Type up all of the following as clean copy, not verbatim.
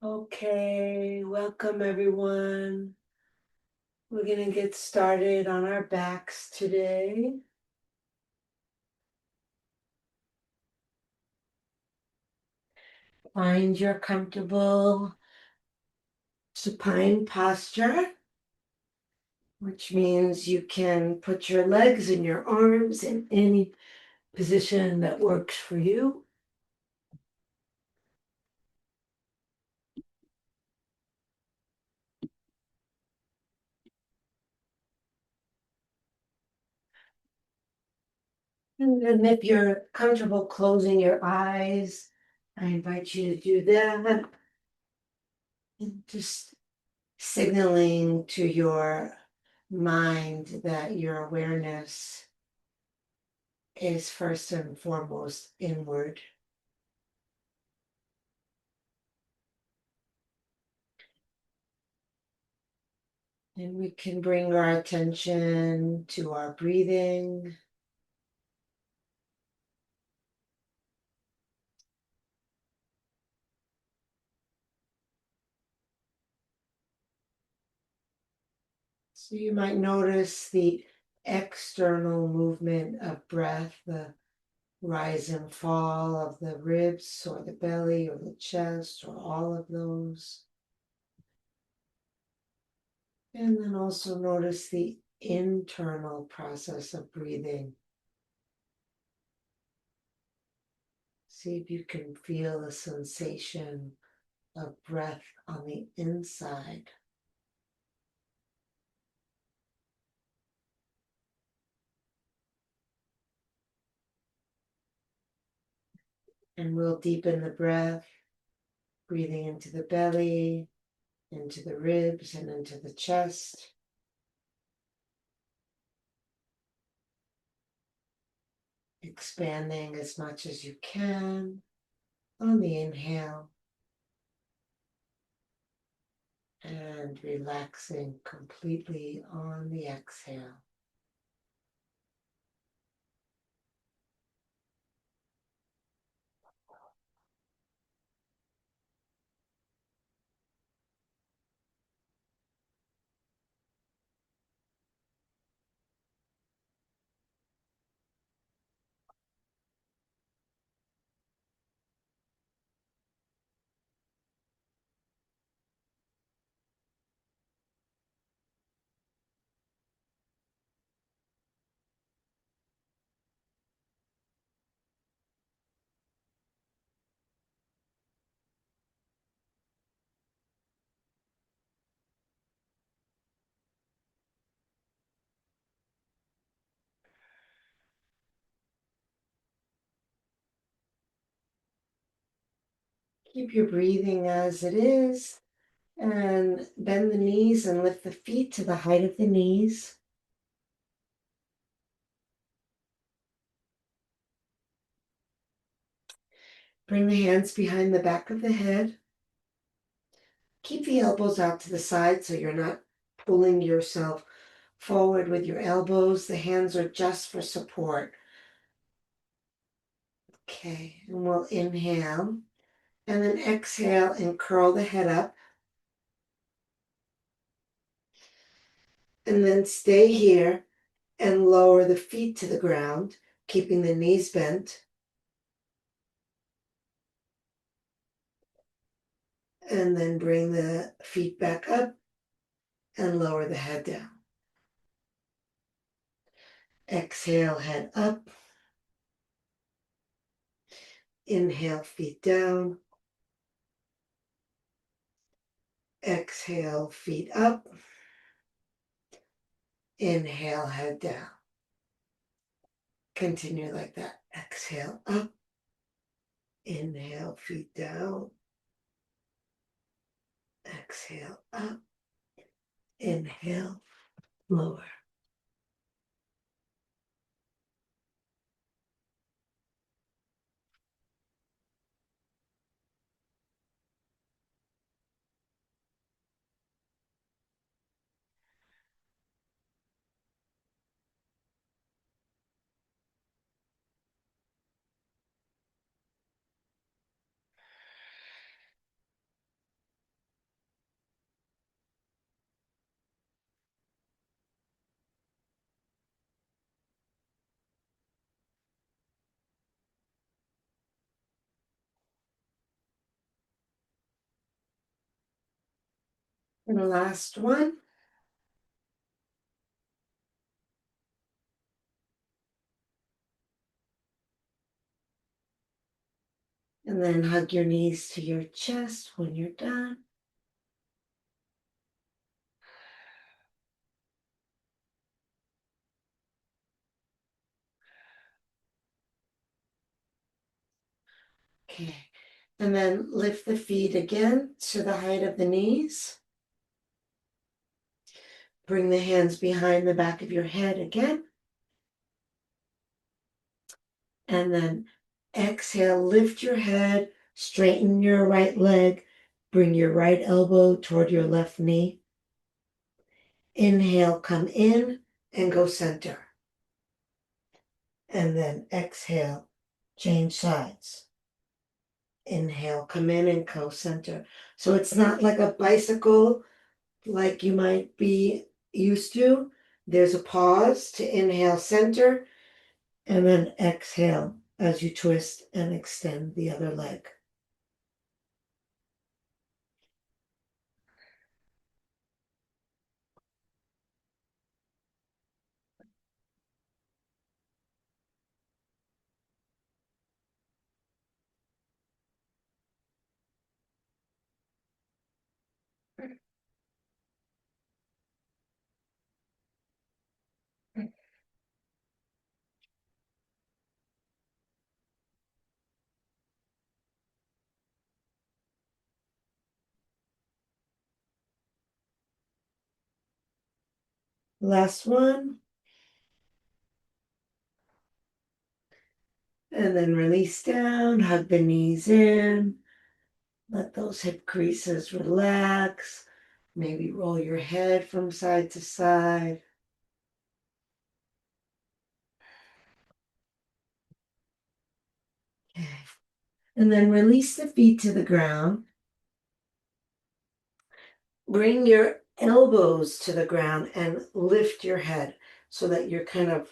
Okay, welcome everyone. We're going to get started on our backs today. Find your comfortable supine posture, which means you can put your legs and your arms in any position that works for you. And if you're comfortable closing your eyes, I invite you to do that. And just signaling to your mind that your awareness is first and foremost inward. And we can bring our attention to our breathing. So you might notice the external movement of breath, the rise and fall of the ribs or the belly or the chest or all of those. And then also notice the internal process of breathing. See if you can feel the sensation of breath on the inside. And we'll deepen the breath, breathing into the belly, into the ribs, and into the chest. Expanding as much as you can on the inhale. And relaxing completely on the exhale. Keep your breathing as it is, and bend the knees and lift the feet to the height of the knees. Bring the hands behind the back of the head. Keep the elbows out to the side so you're not pulling yourself forward with your elbows. The hands are just for support. Okay, and we'll inhale and then exhale and curl the head up. And then stay here and lower the feet to the ground, keeping the knees bent. And then bring the feet back up and lower the head down. Exhale, head up. Inhale, feet down. Exhale, feet up. Inhale, head down. Continue like that. Exhale, up. Inhale, feet down. Exhale, up. Inhale, lower. And the last one. And then hug your knees to your chest when you're done. Okay. And then lift the feet again to the height of the knees. Bring the hands behind the back of your head again. And then exhale, lift your head, straighten your right leg, bring your right elbow toward your left knee. Inhale, come in and go center. And then exhale, change sides. Inhale, come in and go center. So it's not like a bicycle like you might be used to. There's a pause to inhale, center, and then exhale as you twist and extend the other leg. Last one. And then release down, hug the knees in. Let those hip creases relax. Maybe roll your head from side to side. Okay. And then release the feet to the ground. Bring your elbows to the ground and lift your head so that you're kind of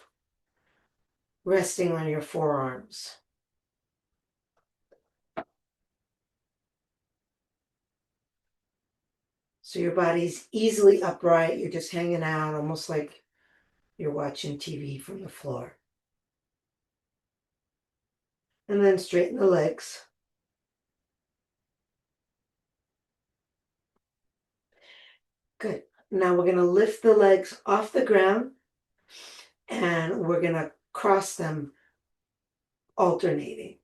resting on your forearms. So your body's easily upright. You're just hanging out, almost like you're watching TV from the floor. And then straighten the legs. Good. Now we're going to lift the legs off the ground and we're going to cross them alternating.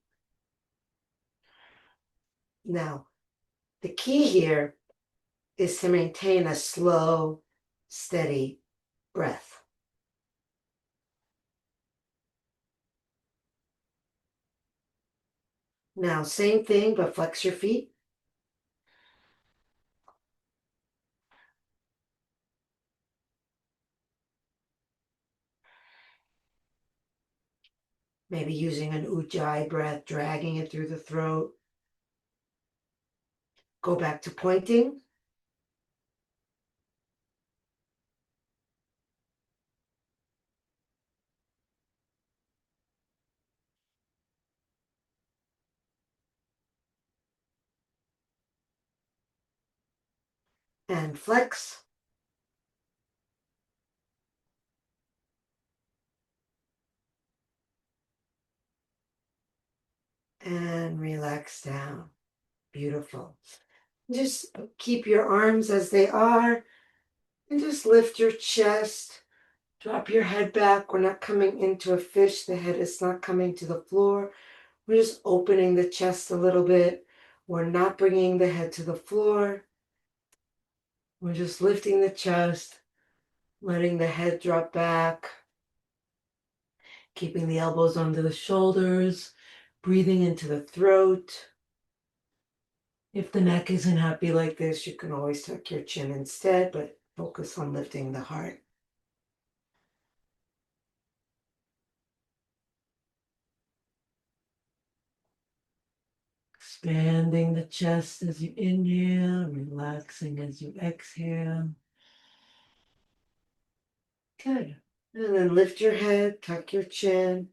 Now, the key here is to maintain a slow, steady breath. Now, same thing, but flex your feet. Maybe using an ujjayi breath, dragging it through the throat. Go back to pointing. And flex. And relax down. Beautiful. Just keep your arms as they are and just lift your chest. Drop your head back. We're not coming into a fish. The head is not coming to the floor. We're just opening the chest a little bit. We're not bringing the head to the floor. We're just lifting the chest, letting the head drop back, keeping the elbows under the shoulders, breathing into the throat. If the neck isn't happy like this, you can always tuck your chin instead, but focus on lifting the heart. Expanding the chest as you inhale, relaxing as you exhale. Good. And then lift your head, tuck your chin,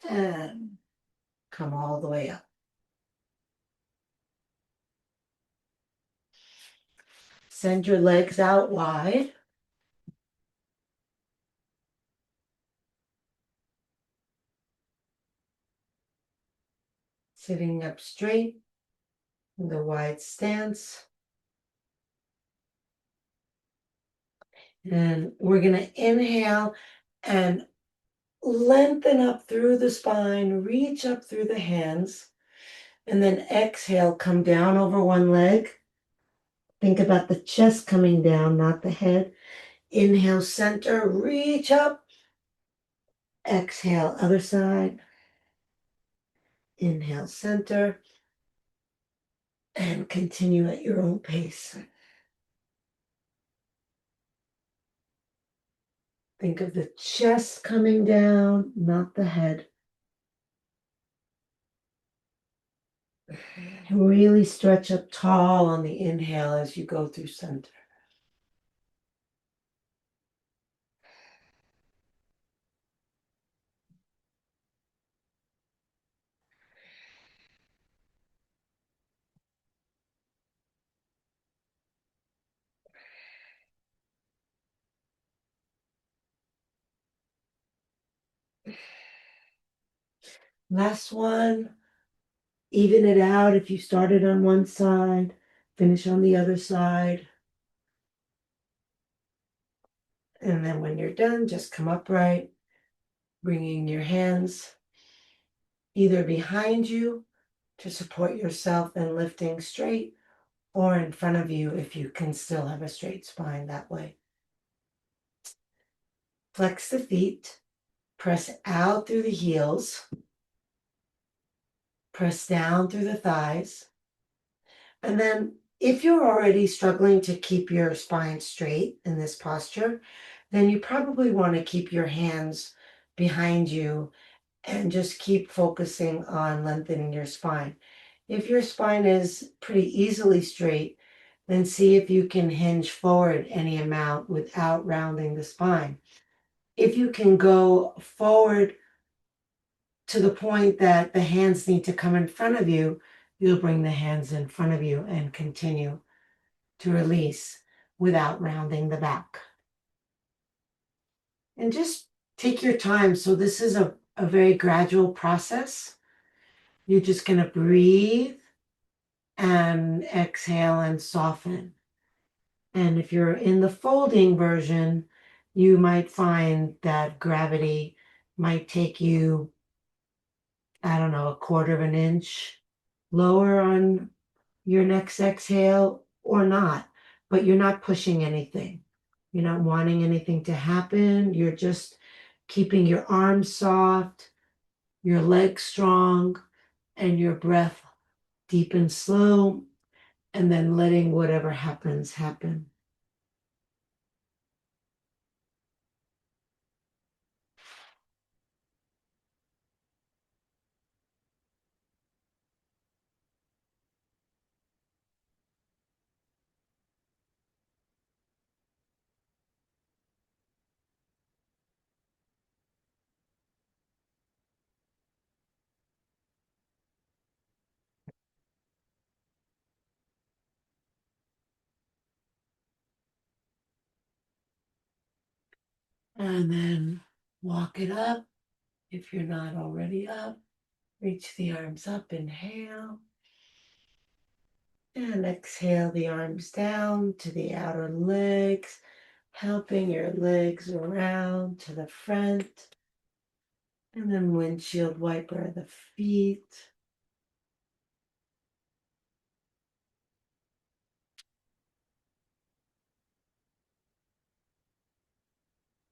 and come all the way up. Send your legs out wide. Sitting up straight in the wide stance. And we're going to inhale and lengthen up through the spine, reach up through the hands, and then exhale, come down over one leg. Think about the chest coming down, not the head. Inhale, center, reach up. Exhale, other side. Inhale, center. And continue at your own pace. Think of the chest coming down, not the head. Really stretch up tall on the inhale as you go through center. Last one. Even it out. If you started on one side, finish on the other side. And then when you're done, just come upright, bringing your hands either behind you to support yourself and lifting straight, or in front of you if you can still have a straight spine that way. Flex the feet, press out through the heels, press down through the thighs. And then if you're already struggling to keep your spine straight in this posture, then you probably want to keep your hands behind you and just keep focusing on lengthening your spine. If your spine is pretty easily straight, then see if you can hinge forward any amount without rounding the spine. If you can go forward to the point that the hands need to come in front of you, you'll bring the hands in front of you and continue to release without rounding the back. And just take your time. So this is a very gradual process. You're just going to breathe and exhale and soften. And if you're in the folding version, you might find that gravity might take you, I don't know, a quarter of an inch lower on your next exhale or not, but you're not pushing anything. You're not wanting anything to happen. You're just keeping your arms soft, your legs strong, and your breath deep and slow, and then letting whatever happens happen. And then walk it up. If you're not already up, reach the arms up, inhale. And exhale the arms down to the outer legs, helping your legs around to the front. And then windshield wiper the feet.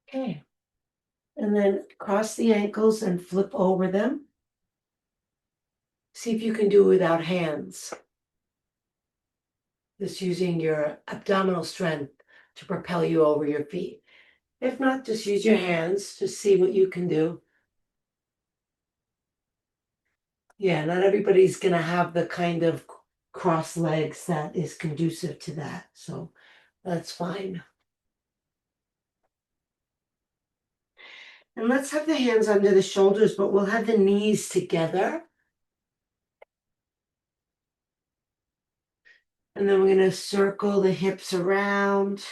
Okay. And then cross the ankles and flip over them. See if you can do it without hands. Just using your abdominal strength to propel you over your feet. If not, just use your hands to see what you can do. Yeah, not everybody's going to have the kind of cross legs that is conducive to that. So that's fine. And let's have the hands under the shoulders, but we'll have the knees together. And then we're going to circle the hips around.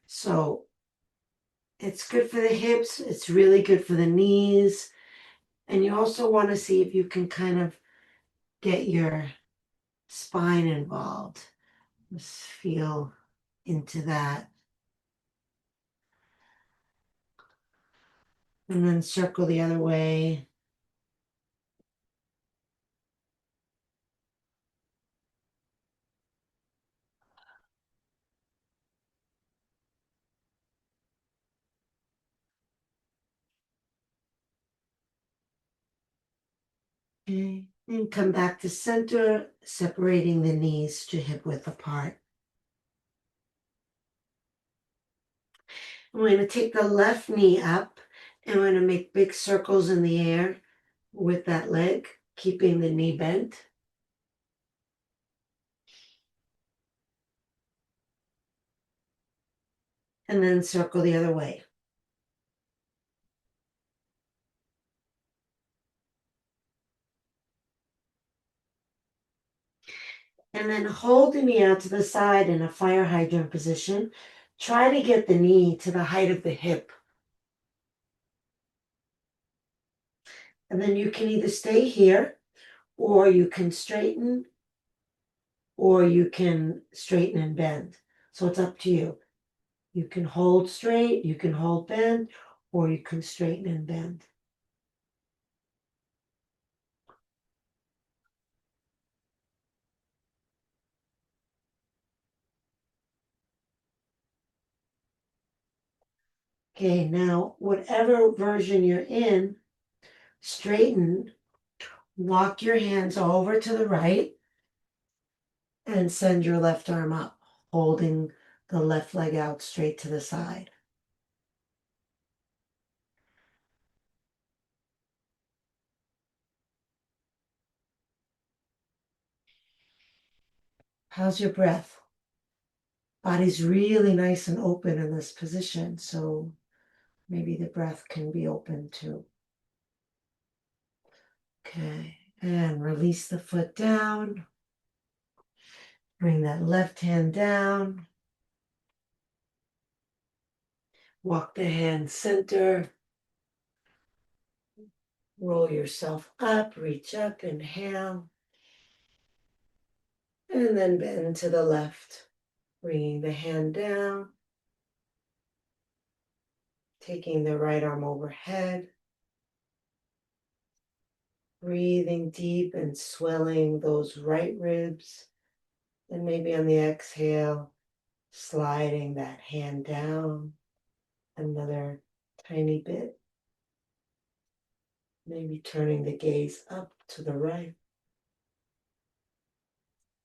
So it's good for the hips. It's really good for the knees. And you also want to see if you can kind of get your spine involved. Just feel into that. And then circle the other way. Okay. And come back to center, separating the knees to hip width apart. We're going to take the left knee up and we're going to make big circles in the air with that leg, keeping the knee bent. And then circle the other way. And then hold the knee out to the side in a fire hydrant position. Try to get the knee to the height of the hip. And then you can either stay here, or you can straighten, or you can straighten and bend. So it's up to you. You can hold straight, you can hold bend, or you can straighten and bend. Okay, now whatever version you're in, straighten, walk your hands over to the right, and send your left arm up, holding the left leg out straight to the side. How's your breath? Body's really nice and open in this position, so maybe the breath can be open too. Okay, and release the foot down. Bring that left hand down. Walk the hand center. Roll yourself up, reach up, inhale. And then bend to the left, bringing the hand down. Taking the right arm overhead. Breathing deep and swelling those right ribs. And maybe on the exhale, sliding that hand down another tiny bit. Maybe turning the gaze up to the right.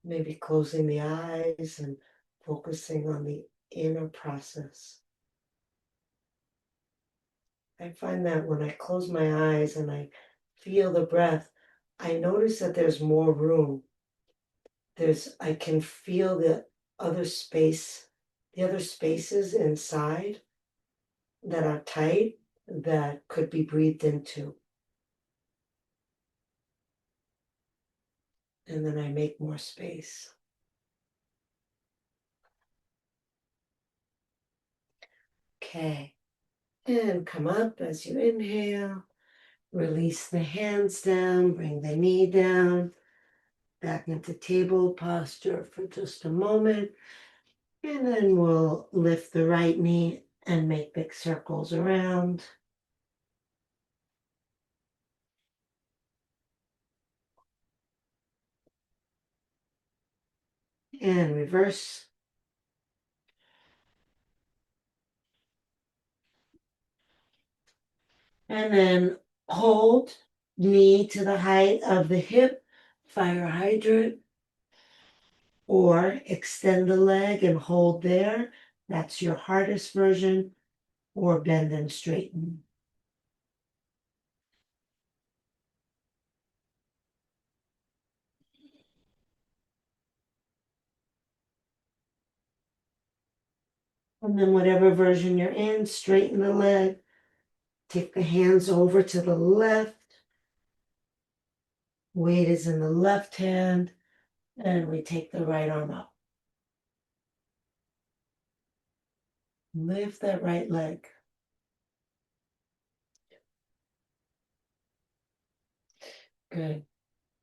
Maybe closing the eyes and focusing on the inner process. I find that when I close my eyes and I feel the breath, I notice that there's more room. I can feel the other space, the other spaces inside that are tight that could be breathed into. And then I make more space. Okay. And come up as you inhale. Release the hands down, bring the knee down, back into table posture for just a moment. And then we'll lift the right knee and make big circles around. And reverse. And then hold knee to the height of the hip, fire hydrant, or extend the leg and hold there. That's your hardest version, or bend and straighten. And then whatever version you're in, straighten the leg, take the hands over to the left, Weight is in the left hand, and we take the right arm up. Lift that right leg. Good.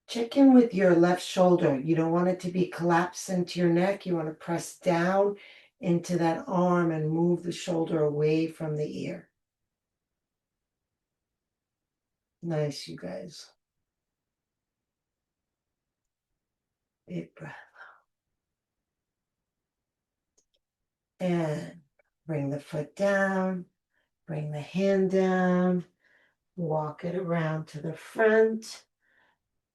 Check in with your left shoulder. You don't want it to be collapsed into your neck. You want to press down into that arm and move the shoulder away from the ear. Nice, you guys. Big breath. And bring the foot down, bring the hand down, walk it around to the front,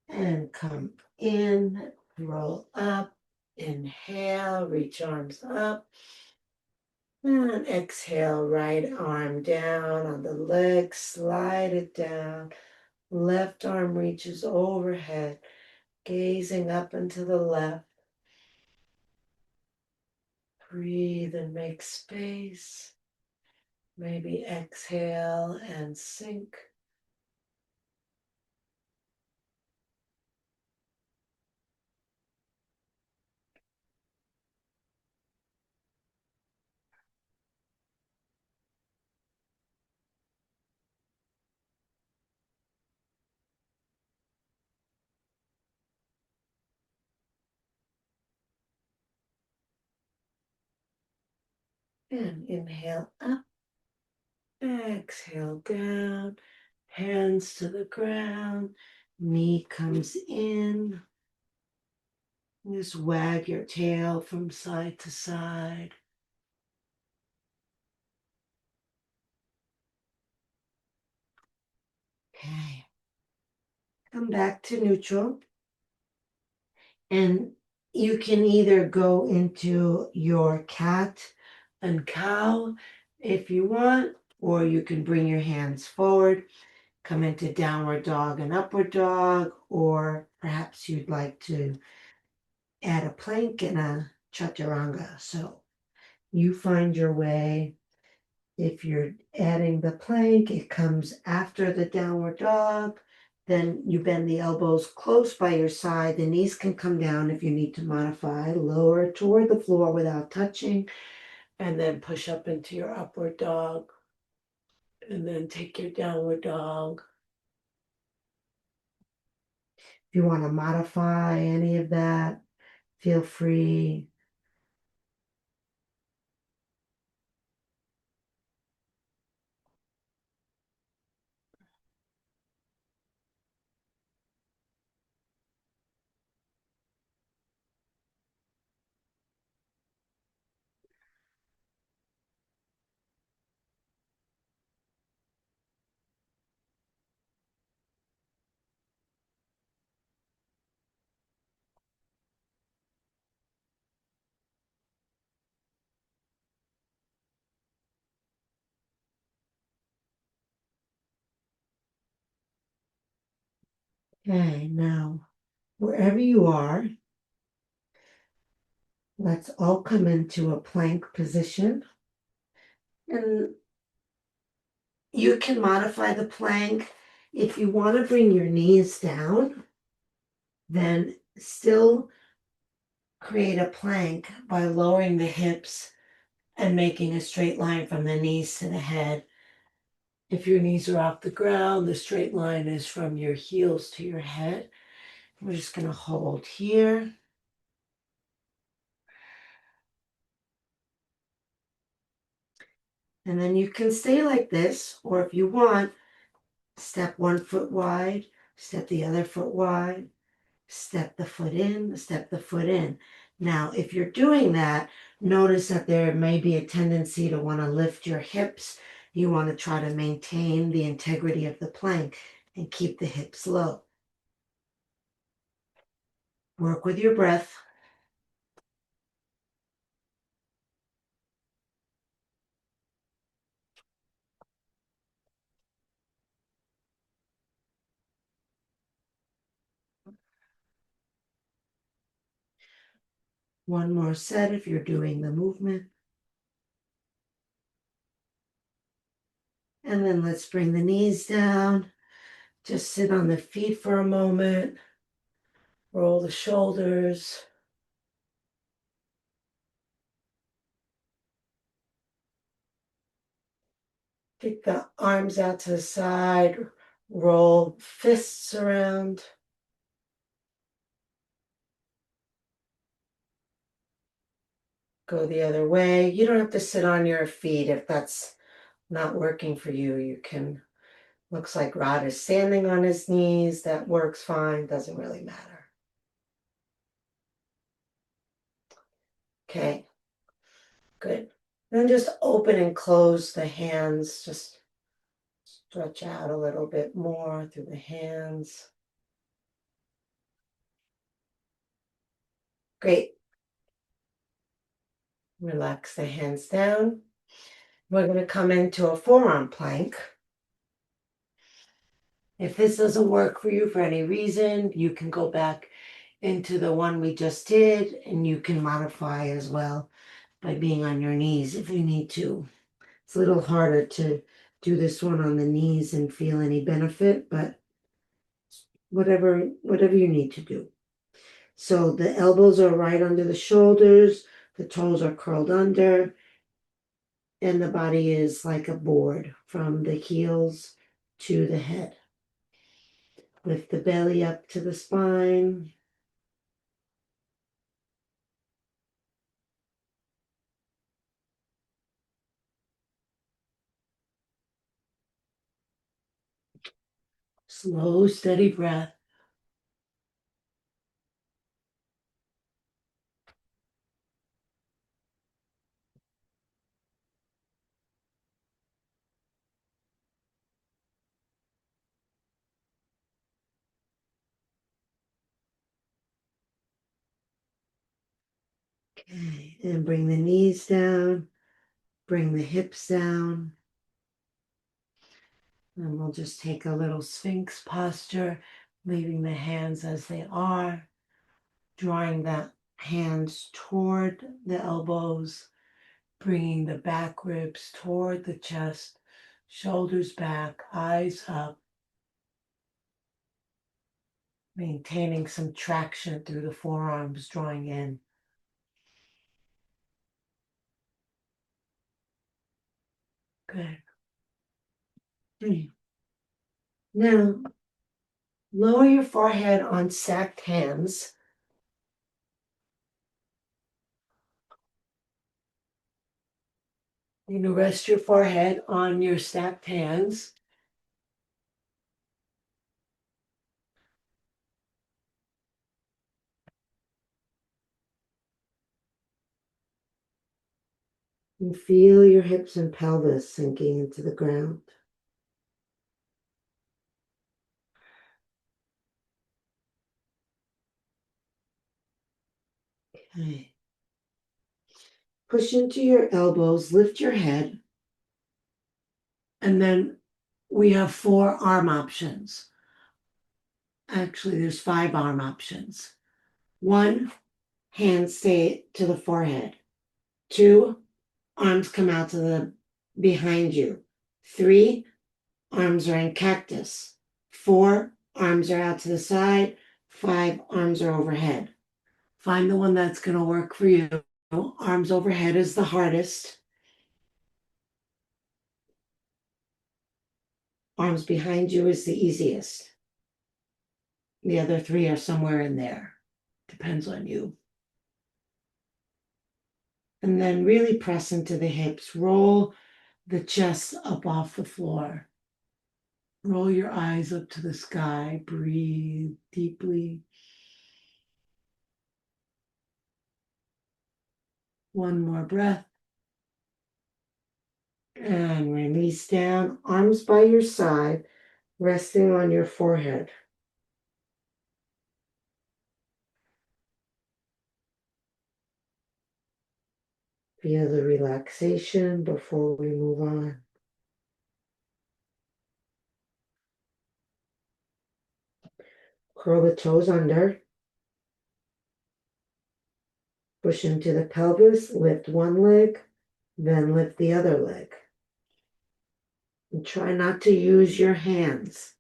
and come in, roll up, inhale, reach arms up, and exhale, right arm down on the leg, slide it down, left arm reaches overhead, gazing up and to the left. Breathe and make space. Maybe exhale and sink. And inhale up, exhale down, hands to the ground, knee comes in. Just wag your tail from side to side. Okay. Come back to neutral. And you can either go into your cat and cow if you want, or you can bring your hands forward, come into downward dog and upward dog, or perhaps you'd like to add a plank and a chaturanga. So you find your way. If you're adding the plank, it comes after the downward dog. Then you bend the elbows close by your side. The knees can come down if you need to modify. Lower toward the floor without touching. And then push up into your upward dog. And then take your downward dog. If you want to modify any of that, feel free. Okay, now wherever you are, let's all come into a plank position. And you can modify the plank. If you want to bring your knees down, then still create a plank by lowering the hips and making a straight line from the knees to the head. If your knees are off the ground, the straight line is from your heels to your head. We're just going to hold here. And then you can stay like this, or if you want, step 1 foot wide, step the other foot wide, step the foot in, step the foot in. Now, if you're doing that, notice that there may be a tendency to want to lift your hips. You want to try to maintain the integrity of the plank and keep the hips low. Work with your breath. One more set if you're doing the movement. And then let's bring the knees down. Just sit on the feet for a moment. Roll the shoulders. Kick the arms out to the side. Roll fists around. Go the other way. You don't have to sit on your feet if that's not working for you. You can, looks like Rod is standing on his knees. That works fine. Doesn't really matter. Okay, good. Then just open and close the hands. Just stretch out a little bit more through the hands. Great. Relax the hands down. We're going to come into a forearm plank. If this doesn't work for you for any reason, you can go back into the one we just did, and you can modify as well by being on your knees if you need to. It's a little harder to do this one on the knees and feel any benefit, but whatever you need to do. So the elbows are right under the shoulders, the toes are curled under, and the body is like a board from the heels to the head. Lift the belly up to the spine. Slow, steady breath. Okay, and bring the knees down, bring the hips down. And we'll just take a little Sphinx posture, leaving the hands as they are, drawing the hands toward the elbows, bringing the back ribs toward the chest, shoulders back, eyes up, maintaining some traction through the forearms, drawing in. Good. Now, lower your forehead on sacked hands. You know, rest your forehead on your stacked hands. And feel your hips and pelvis sinking into the ground. Okay. Push into your elbows, lift your head, and then we have 4 arm options. Actually, there's 5 arm options. 1, hands stay to the forehead. 2, arms come out to the behind you. 3, arms are in cactus. 4, arms are out to the side. 5, arms are overhead. Find the one that's going to work for you. Arms overhead is the hardest. Arms behind you is the easiest. The other 3 are somewhere in there. Depends on you. And then really press into the hips. Roll the chest up off the floor. Roll your eyes up to the sky. Breathe deeply. One more breath. And release down. Arms by your side, resting on your forehead. Feel the relaxation before we move on. Curl the toes under. Push into the pelvis, lift one leg, then lift the other leg. And try not to use your hands.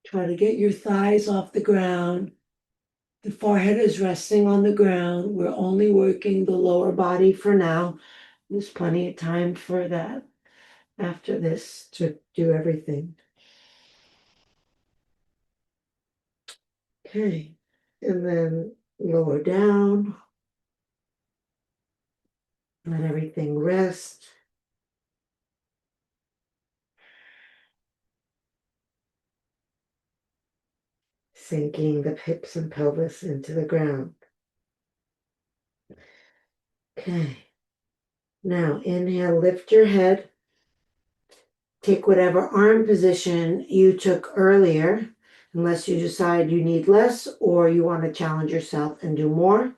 Try to get your thighs off the ground. The forehead is resting on the ground. We're only working the lower body for now. There's plenty of time for that after this to do everything. Okay. And then lower down. Let everything rest. Sinking the hips and pelvis into the ground. Okay. Now inhale, lift your head. Take whatever arm position you took earlier, unless you decide you need less or you want to challenge yourself and do more.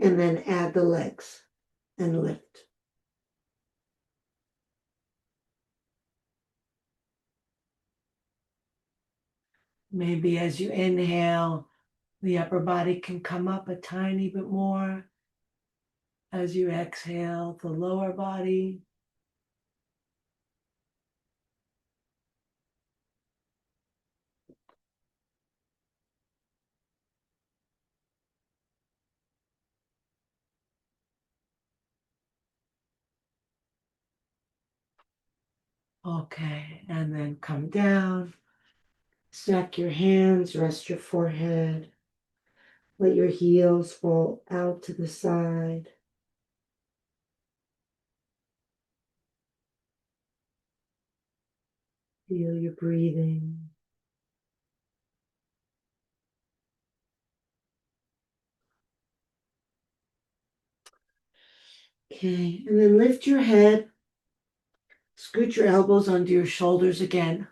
And then add the legs and lift. Maybe as you inhale, the upper body can come up a tiny bit more. As you exhale, the lower body. Okay, and then come down. Stack your hands, rest your forehead. Let your heels fall out to the side. Feel your breathing. Okay, and then lift your head. Scoot your elbows under your shoulders again.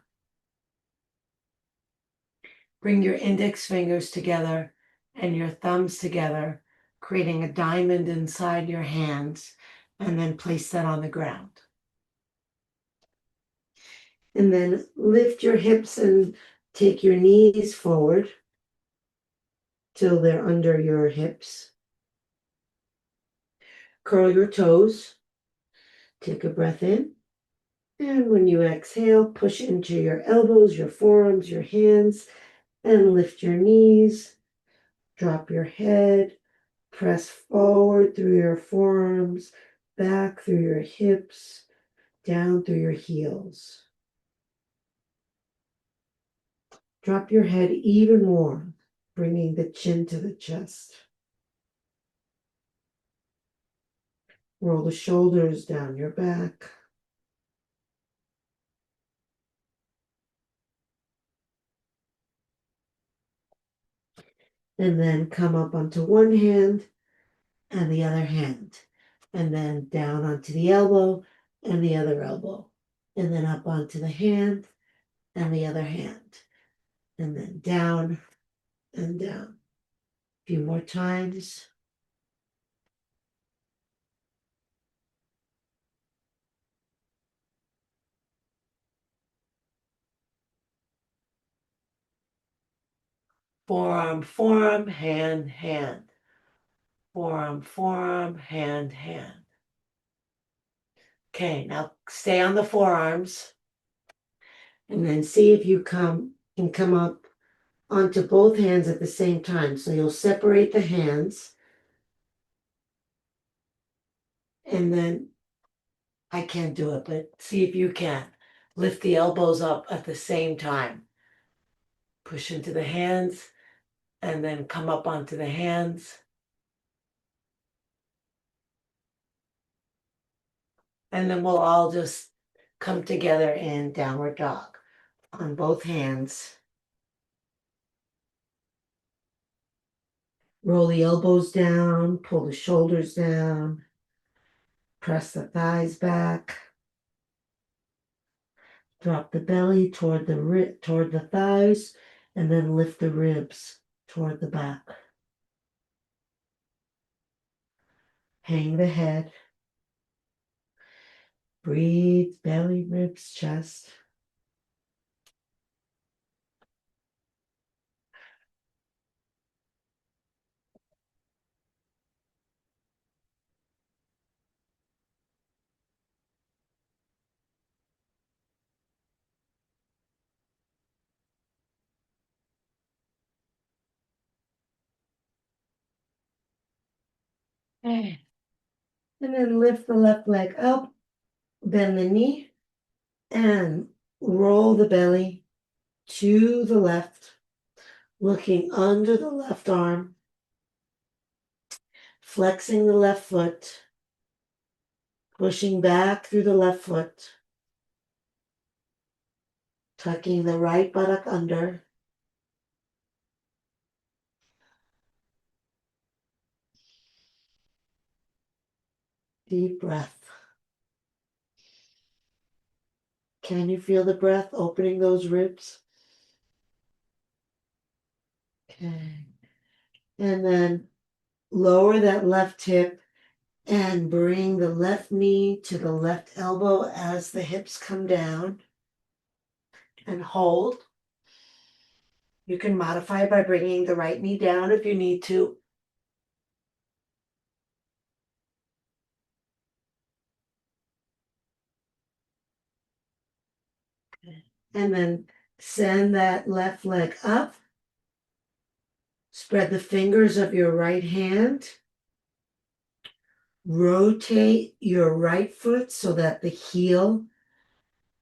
Bring your index fingers together and your thumbs together, creating a diamond inside your hands, and then place that on the ground. And then lift your hips and take your knees forward till they're under your hips. Curl your toes. Take a breath in. And when you exhale, push into your elbows, your forearms, your hands, and lift your knees. Drop your head. Press forward through your forearms, back through your hips, down through your heels. Drop your head even more, bringing the chin to the chest. Roll the shoulders down your back. And then come up onto one hand and the other hand. And then down onto the elbow and the other elbow. And then up onto the hand and the other hand. And then down and down. A few more times. Forearm, forearm, hand, hand. Forearm, forearm, hand, hand. Okay, now stay on the forearms and then see if you can come up onto both hands at the same time. So you'll separate the hands and then I can't do it, but see if you can. Lift the elbows up at the same time. Push into the hands and then come up onto the hands. And then we'll all just come together in downward dog on both hands. Roll the elbows down, pull the shoulders down, press the thighs back. Drop the belly toward the thighs, and then lift the ribs toward the back. Hang the head. Breathe, belly, ribs, chest. And then lift the left leg up, bend the knee, and roll the belly to the left, looking under the left arm, flexing the left foot, pushing back through the left foot, tucking the right buttock under. Deep breath. Can you feel the breath opening those ribs? Okay. And then lower that left hip and bring the left knee to the left elbow as the hips come down. And hold. You can modify by bringing the right knee down if you need to. And then send that left leg up. Spread the fingers of your right hand. Rotate your right foot so that the heel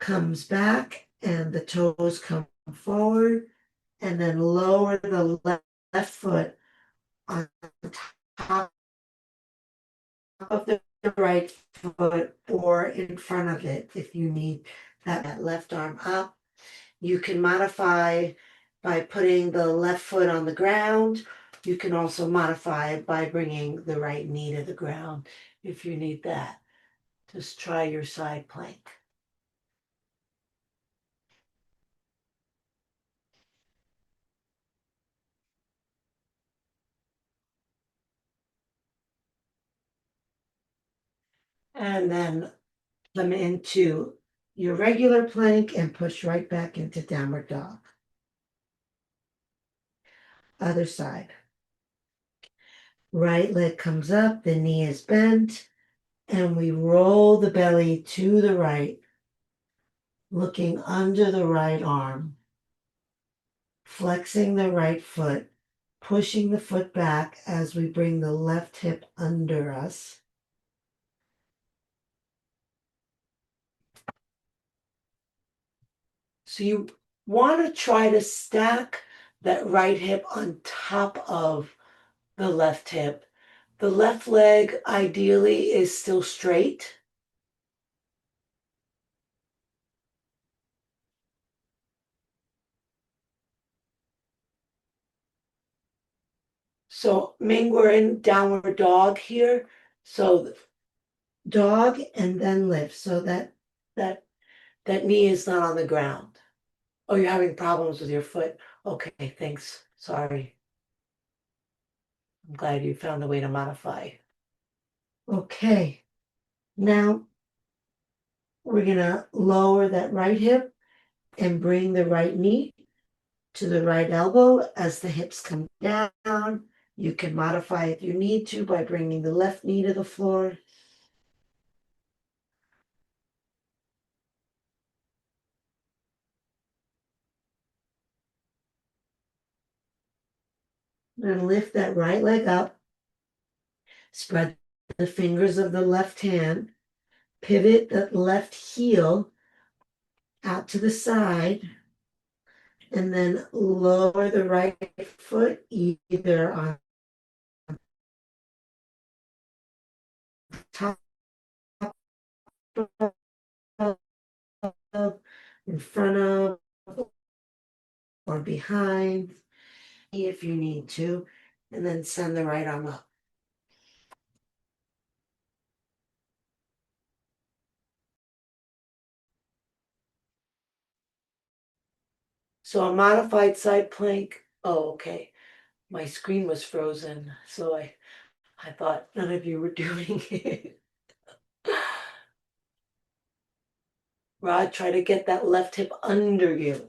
comes back and the toes come forward. And then lower the left foot on top of the right foot or in front of it if you need that left arm up. You can modify by putting the left foot on the ground. You can also modify by bringing the right knee to the ground if you need that. Just try your side plank. And then come into your regular plank and push right back into downward dog. Other side. Right leg comes up, the knee is bent, and we roll the belly to the right, looking under the right arm, flexing the right foot, pushing the foot back as we bring the left hip under us. So you want to try to stack that right hip on top of the left hip. The left leg ideally is still straight. So Ming, we're in downward dog here. So dog and then lift so that that knee is not on the ground. Oh, you're having problems with your foot. Okay, thanks. Sorry. I'm glad you found a way to modify. Okay. Now we're gonna lower that right hip and bring the right knee to the right elbow as the hips come down. You can modify if you need to by bringing the left knee to the floor. Then lift that right leg up. Spread the fingers of the left hand. Pivot the left heel out to the side. And then lower the right foot either on top of, in front of, or behind if you need to, and then send the right arm up. So a modified side plank. Oh, okay. My screen was frozen, so I thought none of you were doing it. Rod, try to get that left hip under you.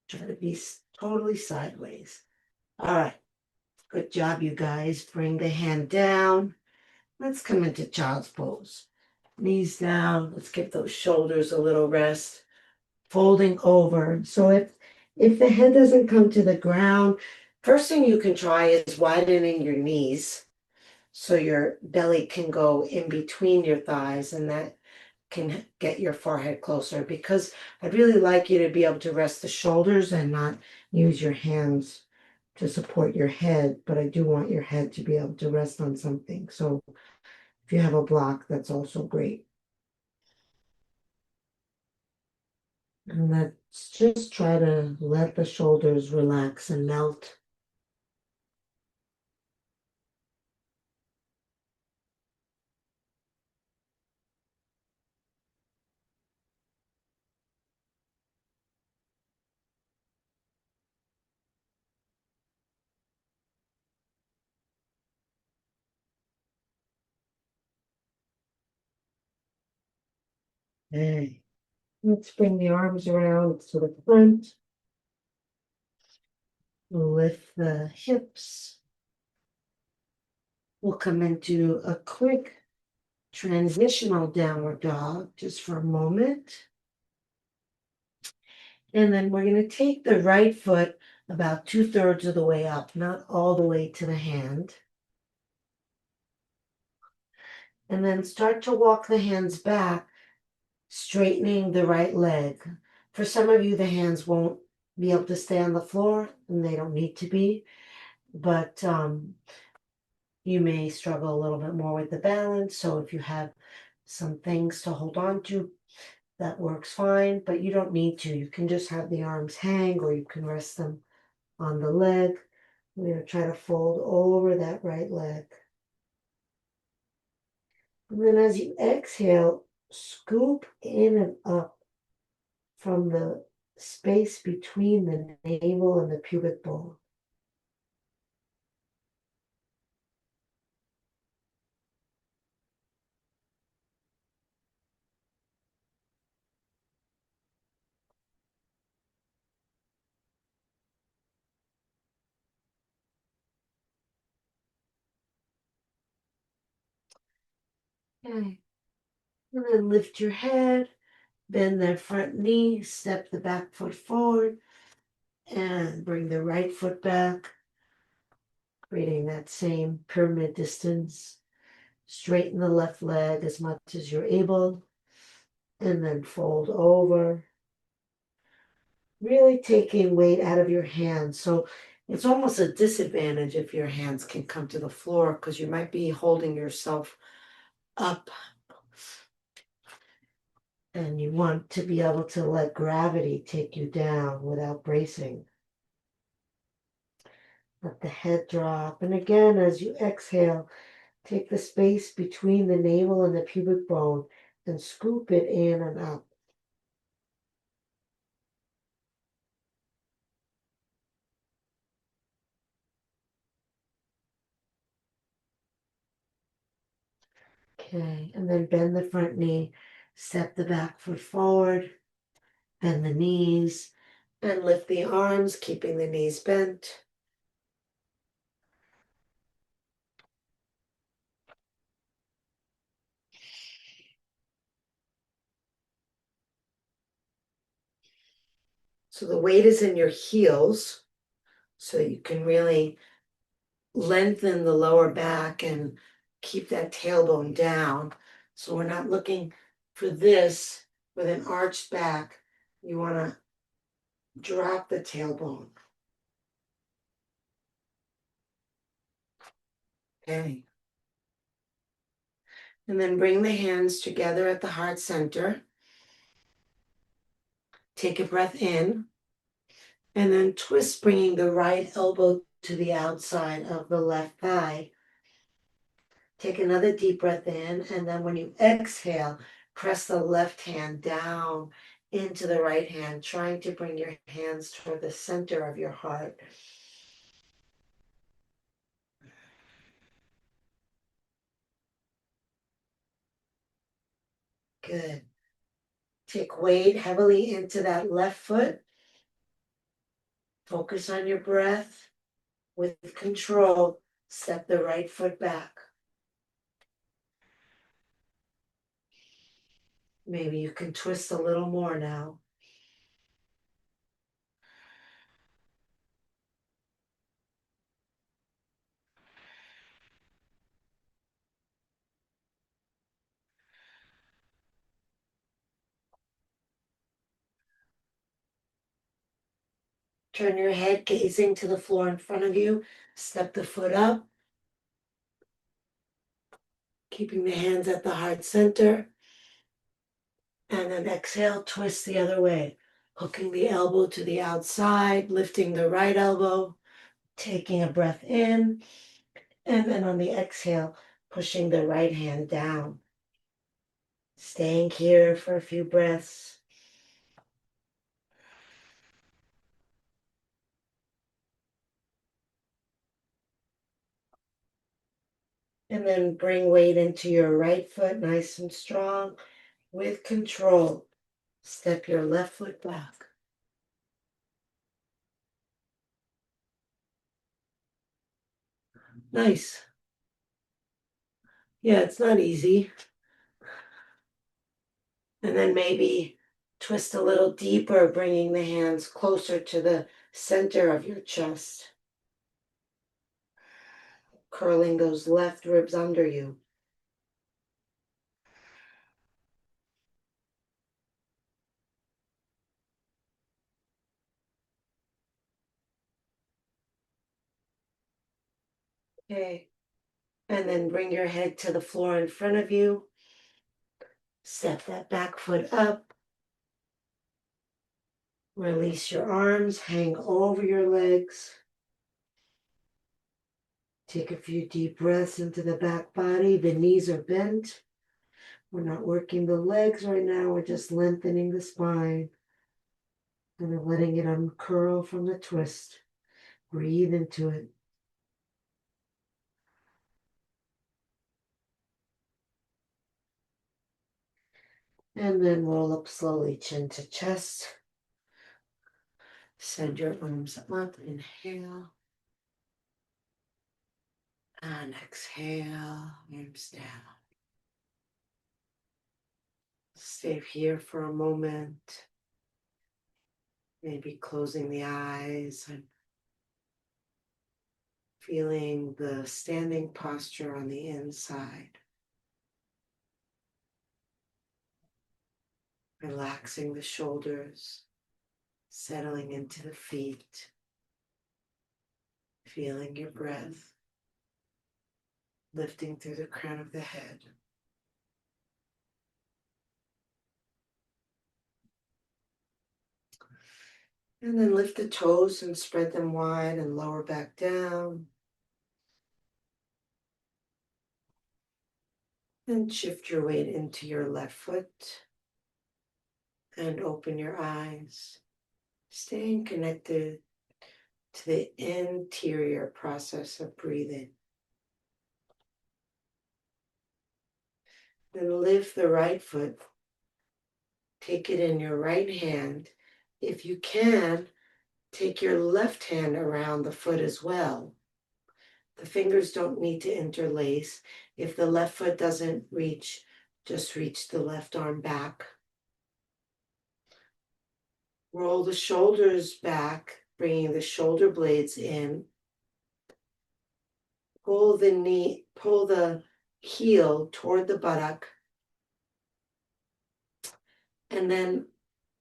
Try to be totally sideways. All right. Good job, you guys. Bring the hand down. Let's come into child's pose. Knees down. Let's give those shoulders a little rest. Folding over. So if the head doesn't come to the ground, first thing you can try is widening your knees. so your belly can go in between your thighs, and that can get your forehead closer, because I'd really like you to be able to rest the shoulders and not use your hands to support your head, but I do want your head to be able to rest on something. So if you have a block, that's also great. And let's just try to let the shoulders relax and melt. Okay. Let's bring the arms around to the front. Lift the hips. We'll come into a quick transitional downward dog just for a moment. And then we're going to take the right foot about 2/3 of the way up, not all the way to the hand. And then start to walk the hands back, straightening the right leg. For some of you, the hands won't be able to stay on the floor, and they don't need to be, but you may struggle a little bit more with the balance. So if you have some things to hold on to, that works fine, but you don't need to. You can just have the arms hang, or you can rest them on the leg. We're going to try to fold over that right leg. And then as you exhale, scoop in and up from the space between the navel and the pubic bone. Okay. And then lift your head, bend that front knee, step the back foot forward, and bring the right foot back, creating that same pyramid distance. Straighten the left leg as much as you're able, and then fold over. Really taking weight out of your hands. So it's almost a disadvantage if your hands can come to the floor, because you might be holding yourself up, and you want to be able to let gravity take you down without bracing. Let the head drop. And again, as you exhale, take the space between the navel and the pubic bone and scoop it in and up. Okay, and then bend the front knee, step the back foot forward, bend the knees, and lift the arms, keeping the knees bent. So the weight is in your heels, so you can really lengthen the lower back and keep that tailbone down. So we're not looking for this with an arched back. You want to drop the tailbone. Okay. And then bring the hands together at the heart center. Take a breath in, and then twist, bringing the right elbow to the outside of the left thigh. Take another deep breath in, and then when you exhale, press the left hand down into the right hand, trying to bring your hands toward the center of your heart. Good. Take weight heavily into that left foot. Focus on your breath. With control, step the right foot back. Maybe you can twist a little more now. Turn your head gazing to the floor in front of you. Step the foot up, keeping the hands at the heart center. And then exhale, twist the other way, hooking the elbow to the outside, lifting the right elbow, taking a breath in, and then on the exhale, pushing the right hand down. Staying here for a few breaths. And then bring weight into your right foot, nice and strong. With control, step your left foot back. Nice. Yeah, it's not easy. And then maybe twist a little deeper, bringing the hands closer to the center of your chest. Curling those left ribs under you. Okay. And then bring your head to the floor in front of you. Step that back foot up. Release your arms, hang over your legs. Take a few deep breaths into the back body. The knees are bent. We're not working the legs right now. We're just lengthening the spine. And then letting it uncurl from the twist. Breathe into it. And then roll up slowly, chin to chest. Send your arms up. Inhale. And exhale. Arms down. Stay here for a moment. Maybe closing the eyes and feeling the standing posture on the inside. Relaxing the shoulders, settling into the feet, feeling your breath, lifting through the crown of the head. And then lift the toes and spread them wide and lower back down. And shift your weight into your left foot and open your eyes, staying connected to the interior process of breathing. Then lift the right foot, take it in your right hand. If you can, take your left hand around the foot as well. The fingers don't need to interlace. If the left foot doesn't reach, just reach the left arm back. Roll the shoulders back, bringing the shoulder blades in. Pull the heel toward the buttock. And then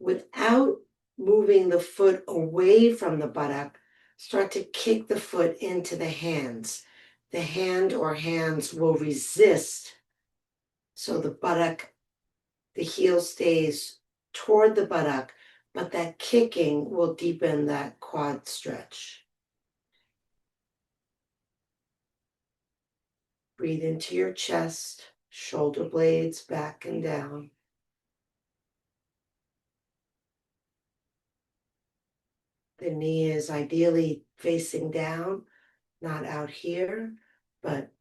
without moving the foot away from the buttock, start to kick the foot into the hands. The hand or hands will resist. So the heel stays toward the buttock, but that kicking will deepen that quad stretch. Breathe into your chest, shoulder blades back and down. The knee is ideally facing down, not out here, but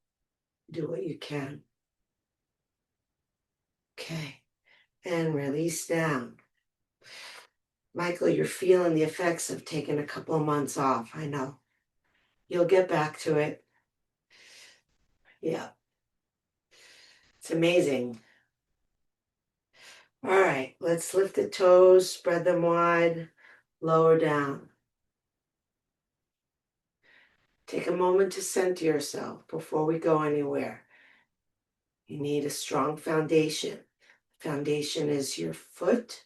do what you can. Okay, and release down. Michael, you're feeling the effects of taking a couple of months off. I know. You'll get back to it. Yeah. It's amazing. All right, let's lift the toes, spread them wide, lower down. Take a moment to center yourself before we go anywhere. You need a strong foundation. Foundation is your foot,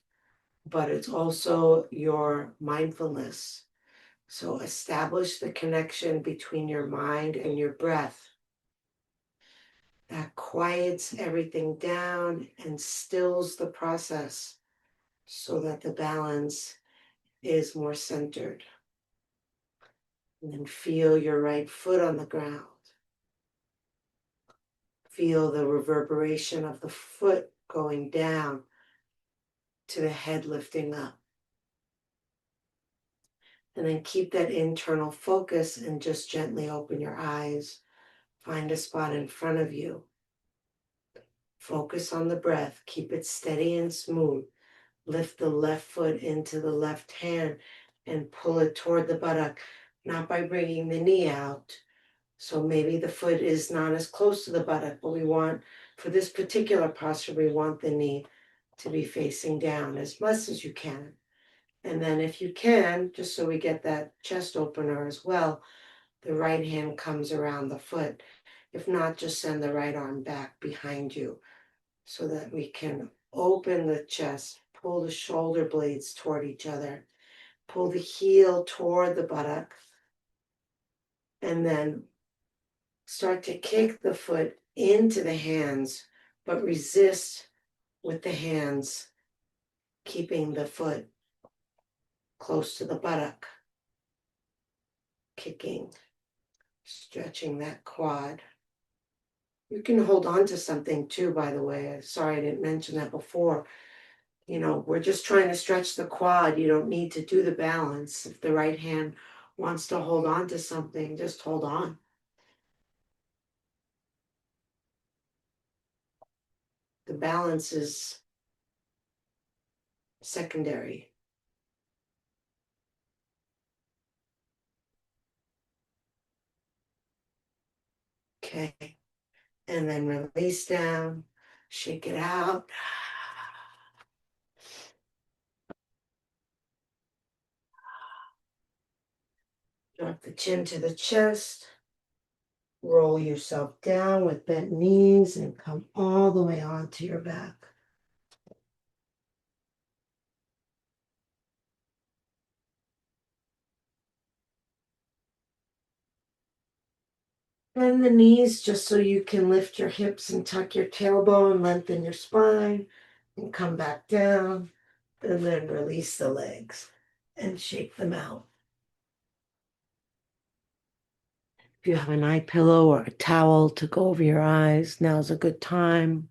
but it's also your mindfulness. So establish the connection between your mind and your breath. That quiets everything down and stills the process so that the balance is more centered. And then feel your right foot on the ground. Feel the reverberation of the foot going down to the head lifting up. And then keep that internal focus and just gently open your eyes. Find a spot in front of you. Focus on the breath. Keep it steady and smooth. Lift the left foot into the left hand and pull it toward the buttock, not by bringing the knee out. So maybe the foot is not as close to the buttock, but we want, for this particular posture, we want the knee to be facing down as much as you can. And then if you can, just so we get that chest opener as well, the right hand comes around the foot. If not, just send the right arm back behind you so that we can open the chest, pull the shoulder blades toward each other, pull the heel toward the buttock, and then start to kick the foot into the hands, but resist with the hands, keeping the foot close to the buttock, kicking, stretching that quad. You can hold on to something too, by the way. Sorry, I didn't mention that before. You know, we're just trying to stretch the quad. You don't need to do the balance. If the right hand wants to hold on to something, just hold on. The balance is secondary. Okay. And then release down, shake it out. Drop the chin to the chest. Roll yourself down with bent knees and come all the way onto your back. Bend the knees just so you can lift your hips and tuck your tailbone, lengthen your spine, and come back down. And then release the legs and shake them out. If you have an eye pillow or a towel to go over your eyes, now's a good time.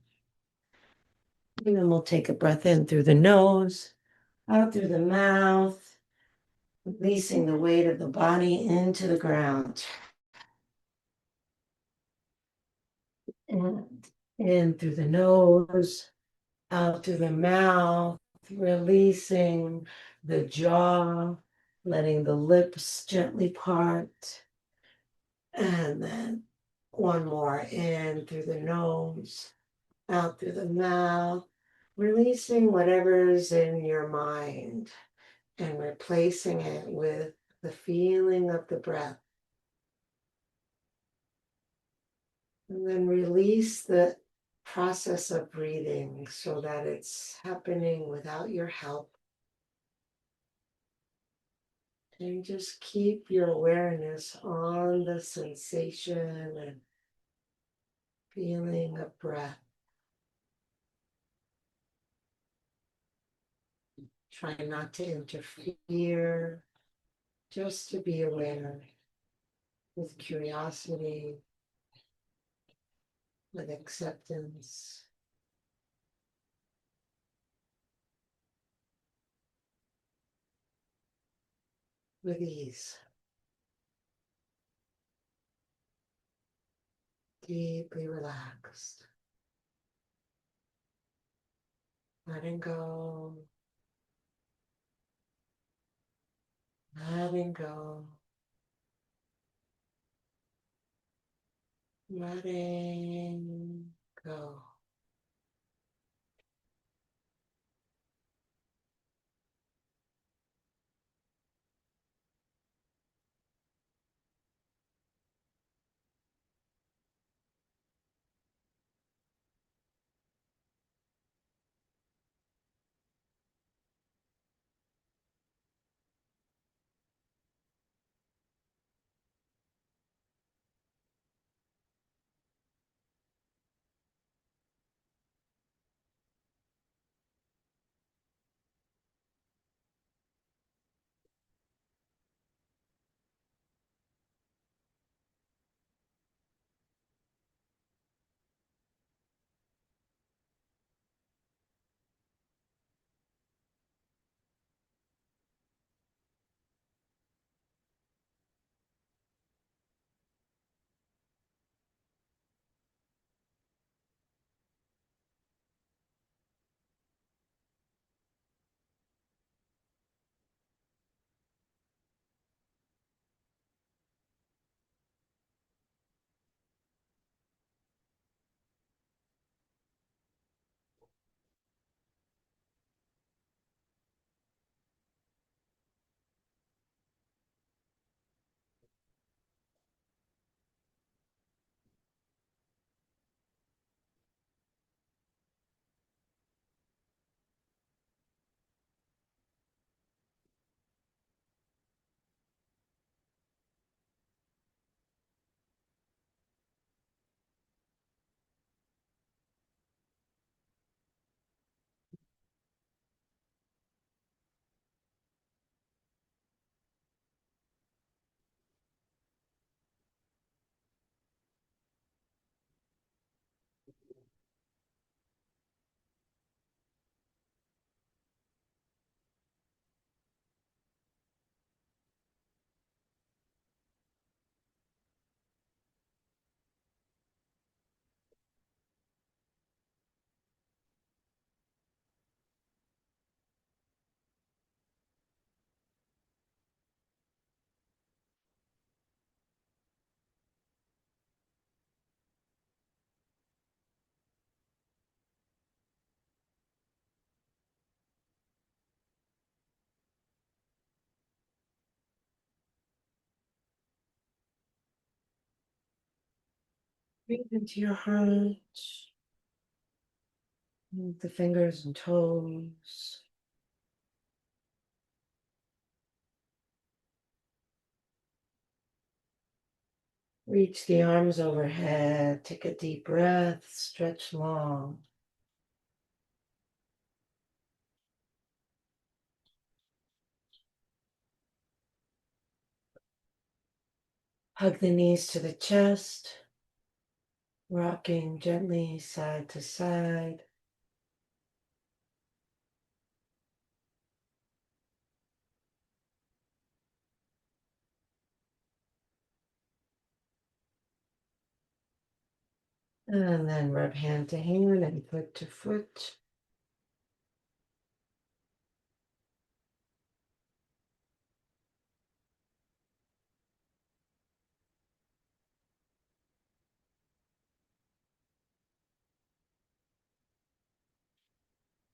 And then we'll take a breath in through the nose, out through the mouth, releasing the weight of the body into the ground. And in through the nose, out through the mouth, releasing the jaw, letting the lips gently part. And then one more in through the nose, out through the mouth, releasing whatever's in your mind and replacing it with the feeling of the breath. And then release the process of breathing so that it's happening without your help. And just keep your awareness on the sensation and feeling of breath. Try not to interfere, just to be aware with curiosity, with acceptance. With ease. Deeply relaxed. Letting go. Letting go. Letting go. Breathe into your heart. Move the fingers and toes. Reach the arms overhead. Take a deep breath. Stretch long. Hug the knees to the chest. Rocking gently side to side. And then rub hand to hand and foot to foot.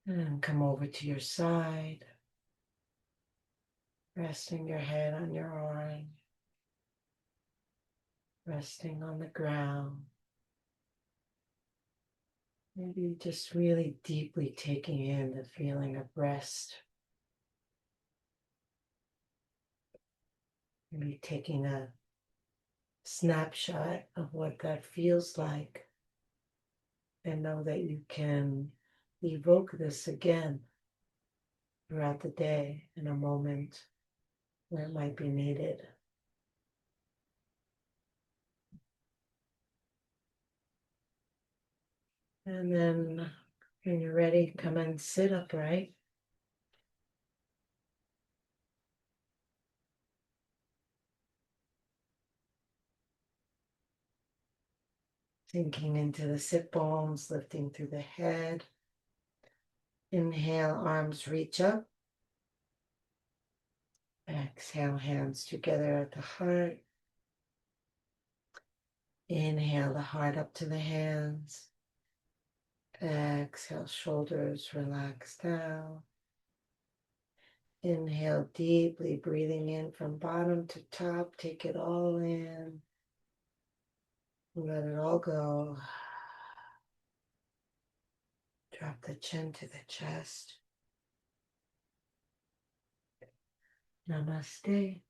And come over to your side. Resting your head on your arm. Resting on the ground. Maybe just really deeply taking in the feeling of rest. Maybe taking a snapshot of what that feels like. And know that you can evoke this again throughout the day in a moment where it might be needed. And then when you're ready, come and sit upright. Sinking into the sit bones, lifting through the head. Inhale, arms reach up. Exhale, hands together at the heart. Inhale the heart up to the hands. Exhale, shoulders relax down. Inhale deeply, breathing in from bottom to top. Take it all in. Let it all go. Drop the chin to the chest. Namaste.